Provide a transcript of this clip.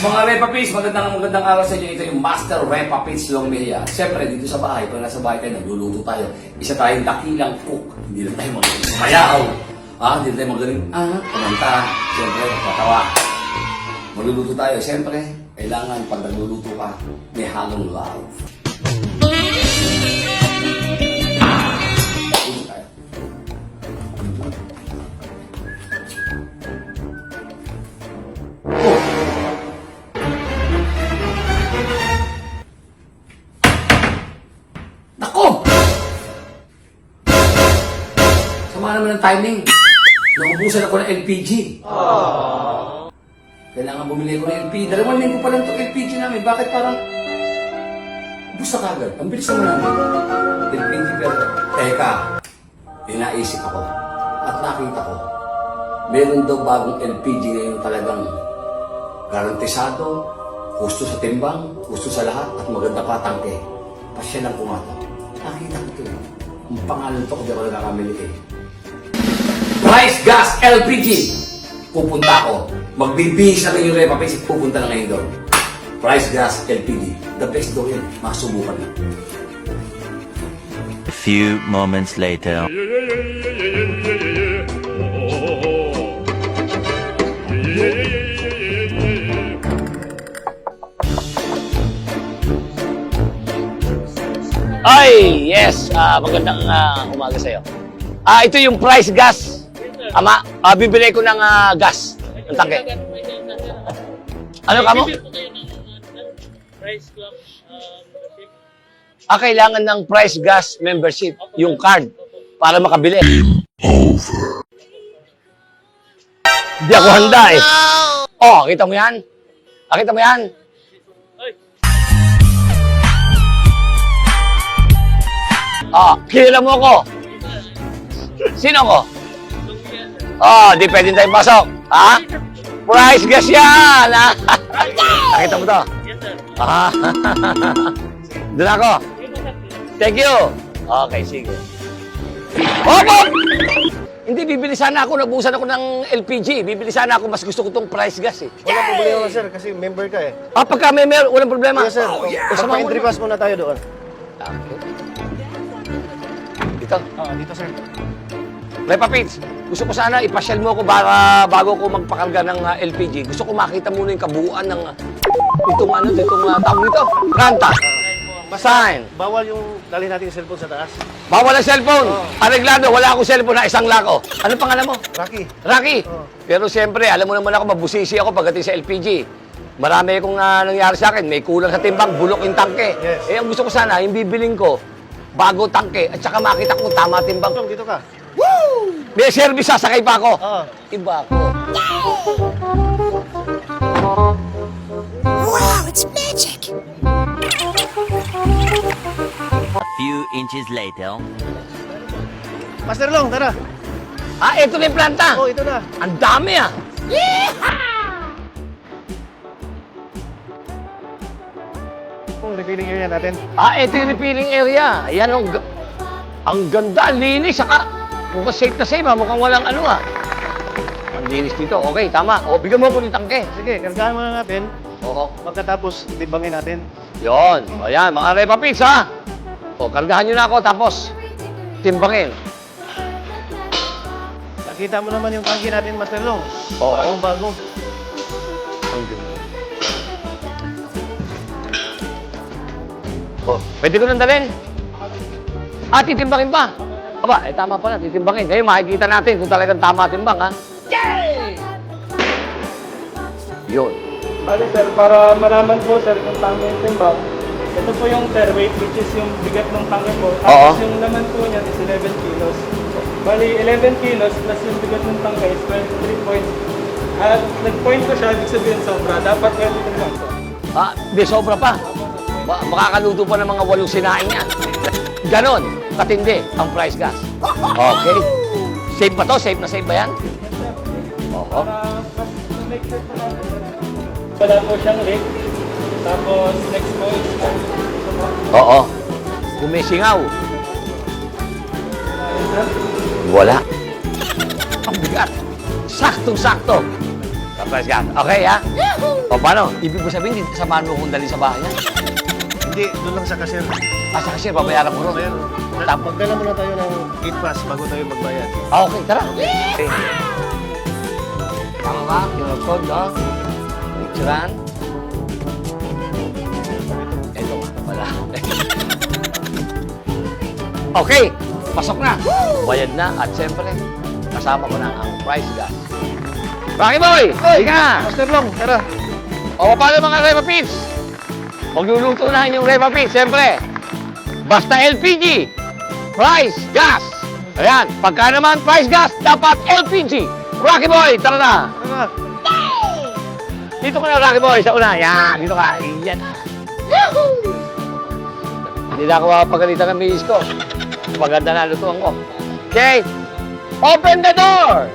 Mga Repapits, magandang araw sa inyo. Ito yung Master Repapits Longmelia. Siyempre, dito sa bahay, pag nasa bahay tayo, nagluluto tayo. Isa tayong dakilang cook. Hindi lang tayo magaling sumayaw. Hindi tayo magaling, kumanta. Siyempre, tatawa. Magluluto tayo. Siyempre, kailangan pag nagluluto ka, may halong love. Luto tayo. Nako! Sama naman ng timing. Naubusan ako ng LPG. Kailangan bumili ko ng LPG. 2 linggo pa lang ito LPG namin. Bakit parang ubus na kagad? Ang bilis naman namin. LPG pero teka, inaisip ako at nakita ko meron daw bagong LPG ngayon talagang garantisado, gusto sa timbang, gusto sa lahat at maganda pa tangke. Pasya lang pumato. Nakita ko ito. Ang pangalan ito, kung di ako nakakamili eh. Price Gas LPG. Pupunta ako. Magbibihis na yung Repapits. Pupunta na ngayon doon. Price Gas LPG. The best daw yun. Masubukan na. A few moments later. Ay, yes. Magandang umaga sa'yo. Ito yung Price Gas. Ama, bibili ko ng gas. Ng tangke. Ano ka mo? Kailangan ng Price Gas membership. Yung card. Para makabili. Hindi ako handa eh. Oh, kita mo yan? Kita mo yan? Kilala mo ko. Sino ko? Di pwedeng tayong pasok. Price Gas yan, Nakita mo to? Doon ako. Thank you. Okay, sige. Opo! Hindi, bibili sana ako. Nabusan ako ng LPG. Bibili sana ako. Mas gusto ko tong Price Gas eh. Walang problema, sir, kasi member ka eh. Pagka may walang problema. Yes, sir. Magpa-entry pass muna tayo doon. Dito. Dito, sir. Repapits, gusto ko sana ipasyal mo ako bago ko magpakarga ng LPG. Gusto ko makita muna yung kabuuan ng itong tawag nito. Ranta. Sign. Bawal yung dalhin natin yung cellphone sa taas. Bawal ang cellphone. Areglado, wala akong cellphone na 1 lako. Ano pangalan mo? Rocky. Rocky. Pero siyempre, alam mo naman ako, mabusisi ako pagdating sa LPG. Marami akong nangyari sa akin. May kulang sa timbang, bulok yung tangke. Yes. Ang gusto ko sana, yung bibiling ko, bago tangke, at saka makita ko tama timbang. Dito ka. Woo! May service, sasakay pa ako. Iba ako. Wow, it's magic! A few inches later. Master Long, tara. Ito na yung planta. Ito na. Ang dami Kung refilling area natin. Ito yung refilling area. Ayan, ang ganda, ang linis. Saka, mukhang safe na safe mukhang walang Ang linis dito. Okay, tama. Bigyan mo ko ng tangke. Sige, kargahan muna natin. Oo. Pagkatapos, timbangin natin. Yun. Ayan, mga Repapits, kargahan nyo na ako, tapos timbangin. Nakita mo naman yung tangke natin, Master Long. Oo. Bago. Ang ganda. Pwede ko nang dalhin. Titimbangin pa. Tama pala, titimbangin. Ngayon, makikita natin kung talagang tama timbang, Yay! Yun. Bali sir, para malaman po sir kung tama yung timbang, ito po yung sir weight which is yung bigat ng tangke po. Tapos yung laman po niya is 11 kilos. Bali 11 kilos plus yung bigat ng tangke is 23 points. At nag-point ko siya, ibig sabihin sobra. Dapat 23 lang po. Di sobra pa. Makakaluto pa ng mga 8 sinain yan. Ganon, katindi ang Price Gas. Okay. Safe ba to? Safe na safe ba yan? Oo. Para make sure po natin sir. Wala po siyang leak. Tapos next po is ito po. Oo. Kung may singaw, wala. Ang bigat. Saktong-sakto. Surprise gas. Okay, ha? O, paano? Ibig mo sabihin, samahan mo kong dali sa bahay niya? Hindi, doon lang sa cashier. Ah, sa cashier, babayaran ko ron. Ayan. Tapos, Magdala muna tayo ng gate pass bago tayo magbayad. ah, okay, tara. Okay. Tama ba? QR code, no? Picturean. Ito nga pala. Okay, pasok na. Bayad na at siyempre, kasama ko na ang price gas. Rocky Boy! Higa! Master Long, tara. O, paano mga Rema Pits? Magluluto na yung Rema Pits, siyempre. Basta LPG, price gas. Ayan, pagka naman price gas, dapat LPG. Rocky Boy, tara na. Tara. Dito ka na, Rocky Boy, sa una. Yan, dito ka. Yan. Hindi na ako mapagalitan ng misis ko. Maganda na lutuan ko. Okay, open the door!